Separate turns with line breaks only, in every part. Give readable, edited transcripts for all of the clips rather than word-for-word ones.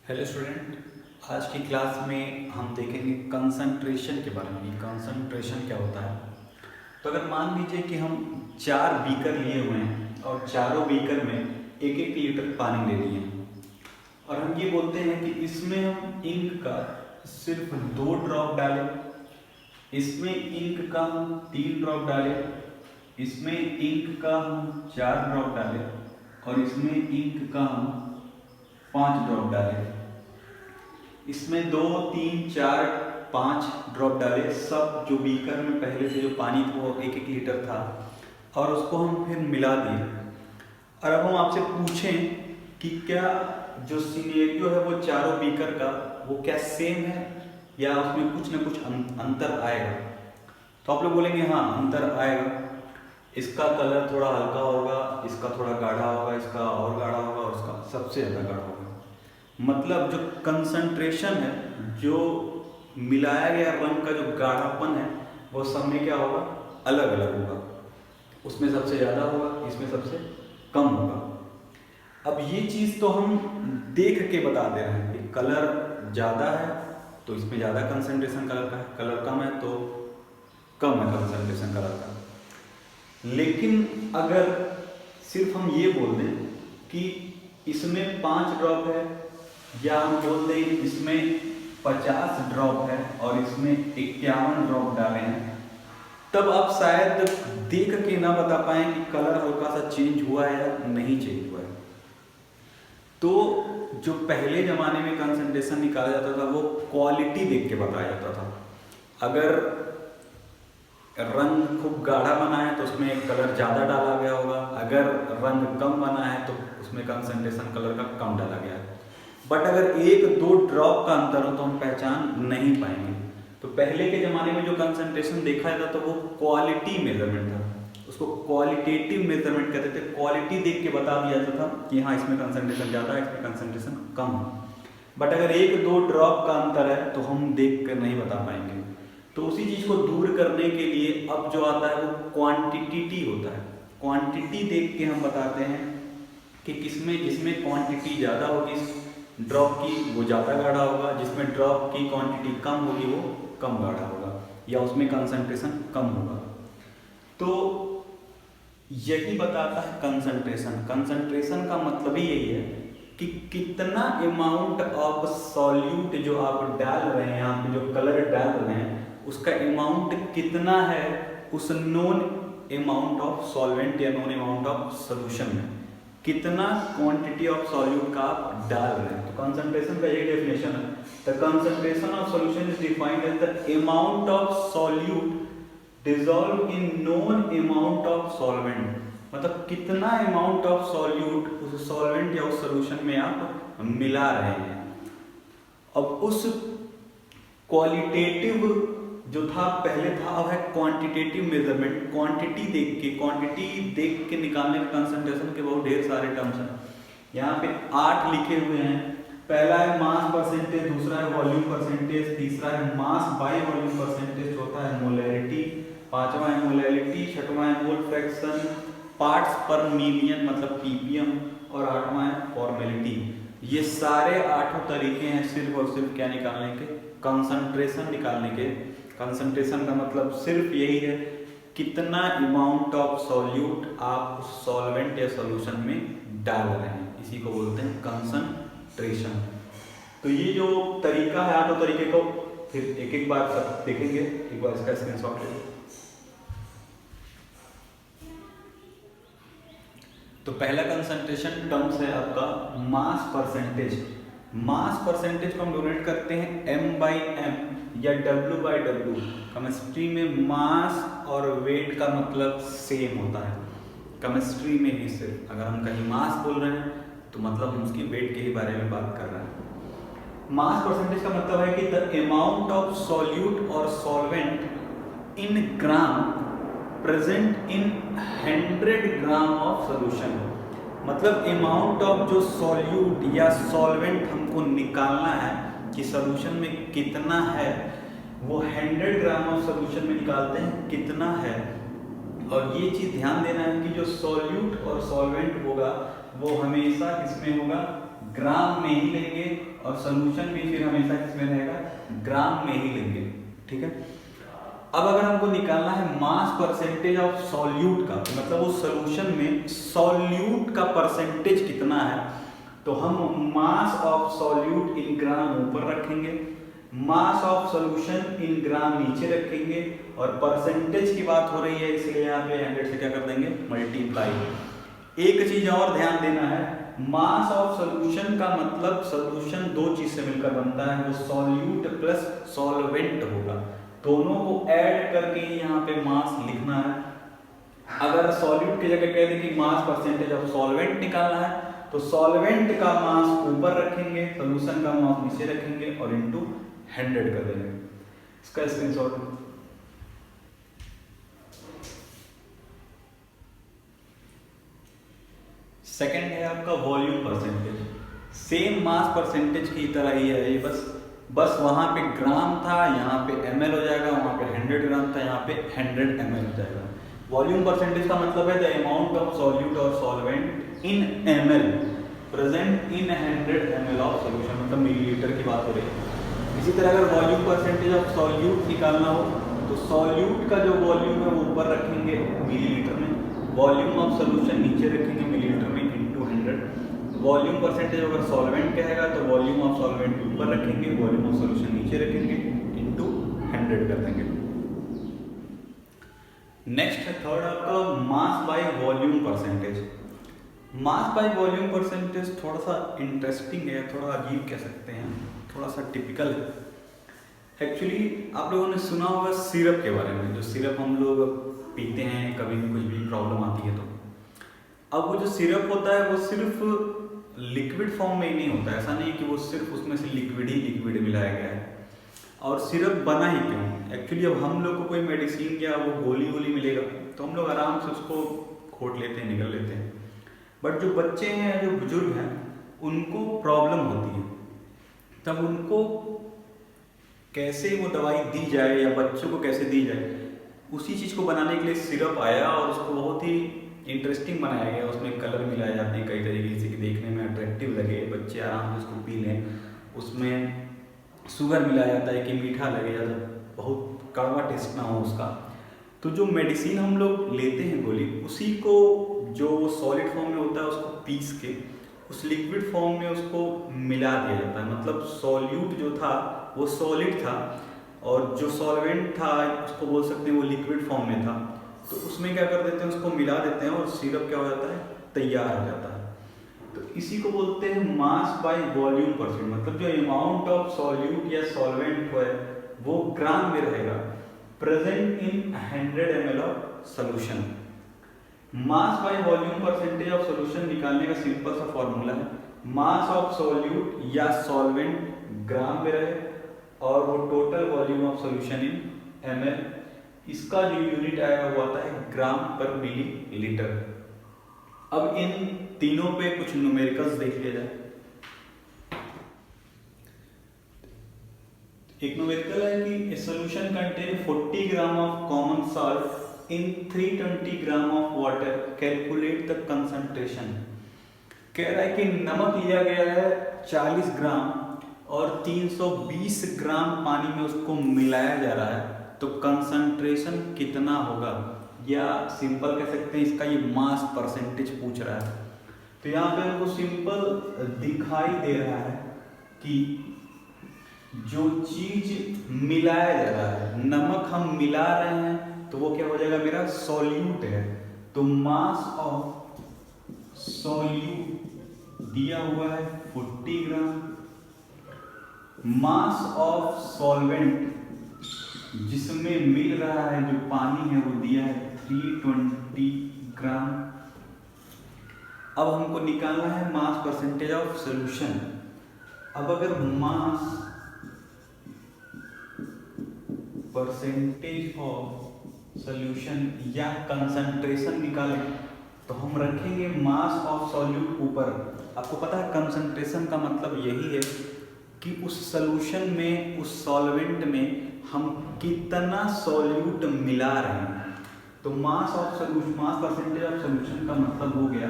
Hello student, आज की class में हम देखेंगे कंसंट्रेशन के बारे में। कंसंट्रेशन क्या होता है। तो अगर मान लीजिए कि हम 4 बीकर लिए हुए हैं और चारों बीकर में 1-1 लीटर पानी ले लिए हैं और हम ये बोलते हैं कि इसमें हम इंक का सिर्फ 2 ड्रॉप डालें, इसमें इंक का हम 3 ड्रॉप डालें, इसमें इंक का हम 4 ड्रॉप डालें और इसमें इंक का हम 5 ड्रॉप डालें। इसमें 2, 3, 4, 5 ड्रॉप डाले। सब जो बीकर में पहले से जो पानी था वो 1-1 लीटर था और उसको हम फिर मिला दिए। और अब हम आपसे पूछें कि क्या जो सिनेरियो है वो चारों बीकर का वो क्या सेम है या उसमें कुछ ना कुछ अंतर आएगा। तो आप लोग बोलेंगे हाँ अंतर आएगा, इसका कलर थोड़ा हल्का होगा, इसका थोड़ा गाढ़ा होगा, इसका और गाढ़ा होगा और इसका सबसे ज़्यादा गाढ़ा होगा। मतलब जो कंसंट्रेशन है, जो मिलाया गया रंग का जो गाढ़ापन है वो सब में क्या होगा, अलग अलग होगा। उसमें सबसे ज़्यादा होगा, इसमें सबसे कम होगा। अब ये चीज़ तो हम देख के बता दे रहे हैं कि कलर ज़्यादा है तो इसमें ज़्यादा कंसंट्रेशन कलर का है, कलर कम है तो कम है कंसंट्रेशन कलर का। लेकिन अगर सिर्फ हम ये बोल दें कि इसमें 5 ड्रॉप है या हम बोल दें इसमें 50 ड्रॉप है और इसमें 51 ड्रॉप डाले हैं, तब आप शायद देख के ना बता पाएं कि कलर हल्का सा चेंज हुआ है या नहीं चेंज हुआ है। तो जो पहले ज़माने में कंसंट्रेशन निकाला जाता था वो क्वालिटी देख के बताया जाता था। अगर रंग खूब गाढ़ा बना है तो उसमें कलर ज़्यादा डाला गया होगा, अगर रंग कम बना है तो उसमें कंसंट्रेशन कलर का कम डाला गया है। बट अगर 1-2 ड्रॉप का अंतर हो तो हम पहचान नहीं पाएंगे। तो पहले के ज़माने में जो कंसंट्रेशन देखा जाता तो वो क्वालिटी मेजरमेंट था, उसको क्वालिटेटिव मेजरमेंट कहते थे। क्वालिटी देख के बता दिया जाता था कि हाँ इसमें कंसंट्रेशन ज़्यादा है, इसमें कंसंट्रेशन कम है। बट अगर 1-2 ड्रॉप का अंतर है तो हम देख कर नहीं बता पाएंगे। तो उसी चीज़ को दूर करने के लिए अब जो आता है वो क्वांटिटी होता है। क्वांटिटी देख के हम बताते हैं कि किसमें जिसमें क्वांटिटी ज़्यादा होगी ड्रॉप की वो ज़्यादा गाढ़ा होगा, जिसमें ड्रॉप की क्वांटिटी कम होगी वो कम गाढ़ा होगा या उसमें कंसंट्रेशन कम होगा। तो यही बताता है कंसंट्रेशन। कंसंट्रेशन का मतलब ही यही है कि कितना अमाउंट ऑफ सॉल्यूट जो आप डाल रहे हैं, यहाँ पे जो कलर डाल रहे हैं उसका अमाउंट कितना है उस नोन अमाउंट ऑफ सॉल्वेंट या नोन अमाउंट ऑफ सोल्यूशन में, कितना क्वांटिटी ऑफ सॉल्यूट का आप डाल रहे हैं। तो कंसंट्रेशन का यही डेफिनेशन है। The concentration of solution is defined as the amount of solute dissolve in known amount of solvent. मतलब कितना अमाउंट ऑफ सॉल्यूट उस सॉल्वेंट या उस सॉल्यूशन में आप मिला रहे हैं। अब उस क्वालिटेटिव जो था पहले था, अब है क्वांटिटेटिव मेजरमेंट। क्वांटिटी देख के निकालने के कंसंट्रेशन के बहुत ढेर सारे टर्म्स हैं। यहाँ पे 8 लिखे हुए हैं। पहला है मास परसेंटेज, दूसरा है वॉल्यूम परसेंटेज, तीसरा है मास बाय वॉल्यूम परसेंटेज, चौथा है मोलैरिटी, पांचवा है मोलैरिटी, छठवां है मोल फ्रैक्शन, पार्ट्स पर मिलियन मतलब ppm और 8वां है फॉर्मेलिटी। ये सारे 8 तरीके हैं सिर्फ और सिर्फ क्या निकालने के, कंसंट्रेशन निकालने के। कंसंट्रेशन का मतलब सिर्फ यही है कितना अमाउंट ऑफ सॉल्यूट आप सॉल्वेंट या सॉल्यूशन में डाल रहे हैं, इसी को बोलते हैं कंसंट्रेशन। तो ये जो तरीका है 8 तरीके को फिर एक एक बार सब देखेंगे। एक बार इसका स्क्रीनशॉट ले। तो पहला कंसंट्रेशन टर्म्स है आपका मास परसेंटेज। मास परसेंटेज को हम डोनेट करते हैं m/m या W/W। केमिस्ट्री में मास और वेट का मतलब सेम होता है। केमिस्ट्री में ही सिर्फ अगर हम कहीं मास बोल रहे हैं तो मतलब हम उसकी वेट के ही बारे में बात कर रहे हैं। मास परसेंटेज का मतलब है कि द अमाउंट ऑफ सॉल्यूट और solvent in gram present in 100 gram of solution. मतलब अमाउंट ऑफ जो सॉल्यूट या सॉल्वेंट हमको निकालना है कि सोल्यूशन में कितना है, वो 100 ग्राम ऑफ सोल्यूशन में निकालते हैं कितना है। और ये चीज़ ध्यान देना है कि जो सॉल्यूट और सॉल्वेंट होगा वो हमेशा किसमें होगा, ग्राम में ही लेंगे, और सोल्यूशन भी फिर हमेशा किसमें रहेगा, ग्राम में ही लेंगे। ठीक है। अब अगर हमको निकालना है मास परसेंटेज ऑफ सॉल्यूट का, मतलब वो सोल्यूशन में सॉल्यूट का परसेंटेज कितना है, तो हम मास ऑफ सॉल्यूट इन ग्राम ऊपर रखेंगे, मास ऑफ सॉल्यूशन इन ग्राम नीचे रखेंगे, और परसेंटेज की बात हो रही है इसलिए यहाँ पे 100 से क्या कर देंगे, मल्टीप्लाई। एक चीज और ध्यान देना है, मास ऑफ सॉल्यूशन का मतलब सॉल्यूशन दो चीज से मिलकर बनता है, वो सॉल्यूट प्लस सॉल्वेंट होगा, दोनों को ऐड करके यहाँ पे मास लिखना है। अगर सॉल्यूट की जगह कह दें कि मास परसेंटेज ऑफ सॉल्वेंट निकालना है, तो सॉल्वेंट का मास ऊपर रखेंगे, सॉल्यूशन का मास नीचे रखेंगे और इनटू 100 कर देंगे। इसका स्क्रीनशॉट। सेकंड है आपका volume percentage, same mass percentage की तरह ही है ये, बस वहां पे ग्राम था, यहाँ पे ml हो जाएगा, वहां पे 100 ग्राम था, यहाँ पे 100 ml हो जाएगा। वॉल्यूम परसेंटेज का मतलब है द अमाउंट ऑफ सॉल्यूट और solvent in ml present in 100 ml of solution, मतलब मिलीलीटर की बात हो रही है। इसी तरह अगर वॉल्यूम परसेंटेज ऑफ सॉल्यूट निकालना हो तो सॉल्यूट का जो वॉल्यूम है वो ऊपर रखेंगे मिलीलीटर में, वॉल्यूम ऑफ सॉल्यूशन नीचे रखेंगे मिलीलीटर में इनटू 100। वॉल्यूम परसेंटेज अगर सॉल्वेंट कहेगा तो वॉल्यूम ऑफ सॉल्वेंट ऊपर रखेंगे, वॉल्यूम ऑफ सॉल्यूशन नीचे रखेंगे, इनटू 100 कर देंगे। नेक्स्ट है थर्ड आपका mass by volume percentage. Mass by volume percentage थोड़ा सा इंटरेस्टिंग है, थोड़ा अजीब कह सकते हैं, थोड़ा सा टिपिकल है। एक्चुअली आप लोगों ने सुना होगा सिरप के बारे में, जो सिरप हम लोग पीते हैं कभी भी कुछ भी प्रॉब्लम आती है तो। अब वो जो सिरप होता है वो सिर्फ लिक्विड फॉर्म में ही नहीं होता है, ऐसा नहीं कि वो सिर्फ उसमें से लिक्विड ही लिक्विड मिलाया गया है। और सिरप बना ही क्यों, एक्चुअली अब हम लोग को कोई मेडिसिन या वो गोली वोली मिलेगा तो हम लोग आराम से उसको घोट लेते हैं, निकल लेते हैं। बट जो बच्चे हैं, जो बुजुर्ग हैं, उनको प्रॉब्लम होती है, तब उनको कैसे वो दवाई दी जाए या बच्चों को कैसे दी जाए, उसी चीज़ को बनाने के लिए सिरप आया और उसको बहुत ही इंटरेस्टिंग बनाया गया। उसमें कलर मिलाए जाते हैं कई तरीके से कि देखने में अट्रैक्टिव लगे, बच्चे आराम से उसको पी लें। उसमें शुगर मिलाया जाता है कि मीठा लगे, ज़्यादा बहुत कड़वा टेस्ट ना हो उसका। तो जो मेडिसिन हम लोग लेते हैं गोली, उसी को जो सॉलिड फॉर्म में होता है उसको पीस के उस लिक्विड फॉर्म में उसको मिला दिया जाता है। मतलब सॉल्यूट जो था वो सॉलिड था और जो सॉल्वेंट था उसको बोल सकते हैं वो लिक्विड फॉर्म में था। तो उसमें क्या कर देते हैं, उसको मिला देते हैं और सिरप क्या हो जाता है, तैयार हो जाता है। तो इसी को बोलते हैं मास बाय वॉल्यूम परसेंट, मतलब जो अमाउंट ऑफ सॉल्यूट या सॉल्वेंट है वो ग्राम में रहेगा, present in 100 ml of solution. Mass by volume percentage of solution निकालने का सिंपल सा फॉर्मूला है, मास ऑफ सॉल्यूट या सॉल्वेंट ग्राम में रहे और वो total volume of solution in ml, इसका जो यूनिट आएगा वो आता है ग्राम पर मिलीलीटर। अब इन तीनों पे कुछ न्यूमेरिकल्स देख लिया जाए। एक न्यूमेरिकल है कि ए solution contain 40 gram of common salt in 320 gram of water, calculate the concentration. कह रहा है कि नमक लिया गया है 40 ग्राम और 320 ग्राम पानी में उसको मिलाया जा रहा है, तो कंसंट्रेशन कितना होगा, या सिंपल कह सकते हैं इसका ये मास परसेंटेज पूछ रहा है। तो यहाँ पे हमको सिंपल दिखाई दे रहा है कि जो चीज मिलाया जा रहा है, नमक हम मिला रहे हैं तो वो क्या हो जाएगा, मेरा सॉल्यूट है। तो मास ऑफ सॉल्यूट दिया हुआ है 40 ग्राम, मास ऑफ सॉल्वेंट जिसमें मिल रहा है जो पानी है वो दिया है 320 ग्राम। अब हमको निकालना है मास परसेंटेज ऑफ सॉल्यूशन। अब अगर मास परसेंटेज ऑफ सॉल्यूशन या कंसंट्रेशन निकालें तो हम रखेंगे मास ऑफ सॉल्यूट ऊपर। आपको पता है कंसंट्रेशन का मतलब यही है कि उस सॉल्यूशन में, उस सॉल्वेंट में हम कितना सॉल्यूट मिला रहे हैं। तो mass of solution, mass percentage of solution का मतलब हो गया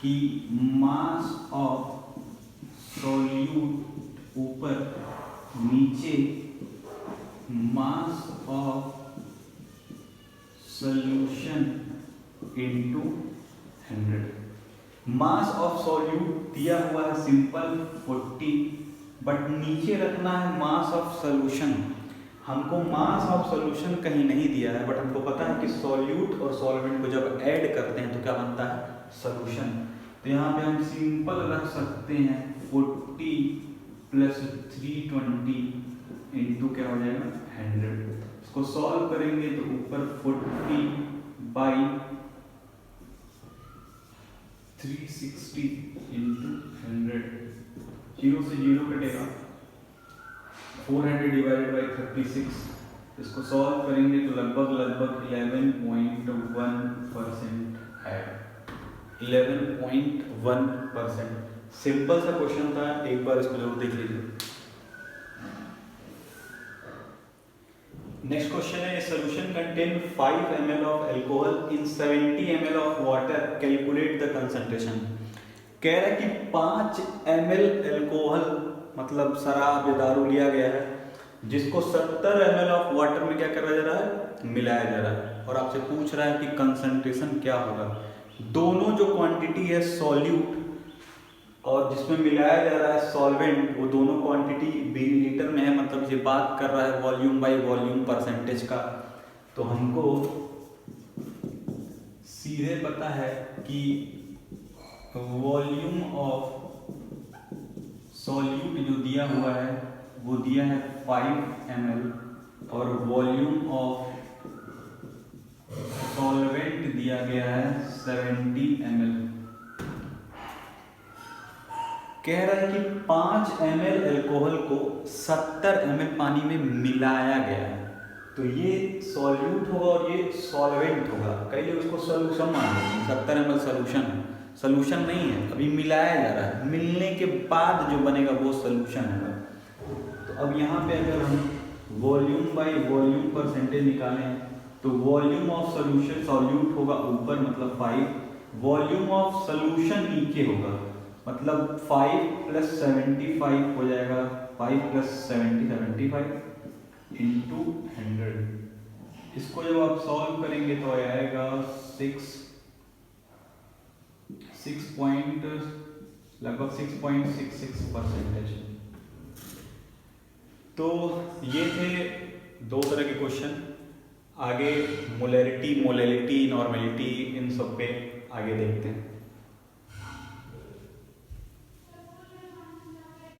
कि मास ऑफ सॉल्यूट ऊपर, नीचे mass of solution into 100। Mass of solute दिया हुआ है सिंपल 40, बट नीचे रखना है मास ऑफ सॉल्यूशन। हमको मास ऑफ सॉल्यूशन कहीं नहीं दिया है, बट हमको पता है कि सॉल्यूट और सॉल्वेंट को जब ऐड करते हैं तो क्या बनता है, सॉल्यूशन। तो यहाँ पे हम सिंपल रख सकते हैं 40 प्लस 320 इंटू क्या हो जाएगा 100। इसको सॉल्व करेंगे तो ऊपर 40 बाई 360 इंटू 100, 0 से 0 कटेगा, 400 डिवाइडेड बाई 36। इसको सॉल्व करेंगे तो लगभग 11.1% है, 11.1%। सिंपल सा क्वेश्चन था, एक बार इसको जरूर देख लीजिए। नेक्स्ट क्वेश्चन है, solution contain 5 ml of alcohol in 70 ml of water, calculate the concentration. कह रहा है कि 5 ml अल्कोहल मतलब शराब या दारू लिया गया है, जिसको 70 ml ऑफ वाटर में क्या करा जा रहा है, मिलाया जा रहा है, और आपसे पूछ रहा है कि कंसंट्रेशन क्या होगा। दोनों जो क्वांटिटी है सॉल्यूट और जिसमें मिलाया जा रहा है सॉल्वेंट, वो दोनों क्वांटिटी मिलीलीटर में है, मतलब ये बात कर रहा है वॉल्यूम बाय वॉल्यूम परसेंटेज का। तो हमको सीधे पता है कि वॉल्यूम ऑफ सॉल्यूट जो दिया हुआ है वो दिया है 5 ml, और वॉल्यूम ऑफ सॉल्वेंट दिया गया है 70 ml। कह रहा है कि 5 ml अल्कोहल को 70 ml पानी में मिलाया गया है, तो ये सॉल्यूट होगा और ये सॉल्वेंट होगा। कई लोग इसको सॉल्यूशन मान लेते हैं, 70 ml सॉल्यूशन है, सॉल्यूशन नहीं है, अभी मिलाया जा रहा है, मिलने के बाद जो बनेगा वो सॉल्यूशन होगा। तो अब यहाँ पे अगर हम वॉल्यूम बाय वॉल्यूम परसेंटेज निकालें तो वॉल्यूम ऑफ सॉल्यूशन, सॉल्यूट होगा ऊपर मतलब 5, वॉल्यूम ऑफ सॉल्यूशन नीचे होगा मतलब 5 प्लस 75 हो जाएगा, 5 प्लस 70 75 इंटू 100। इसको जब आप सॉल्व करेंगे तो आएगा 6.66%। तो ये थे 2 तरह के क्वेश्चन। आगे मोलैरिटी, मोलैलिटी, नॉर्मेलिटी, इन सब पे आगे देखते हैं।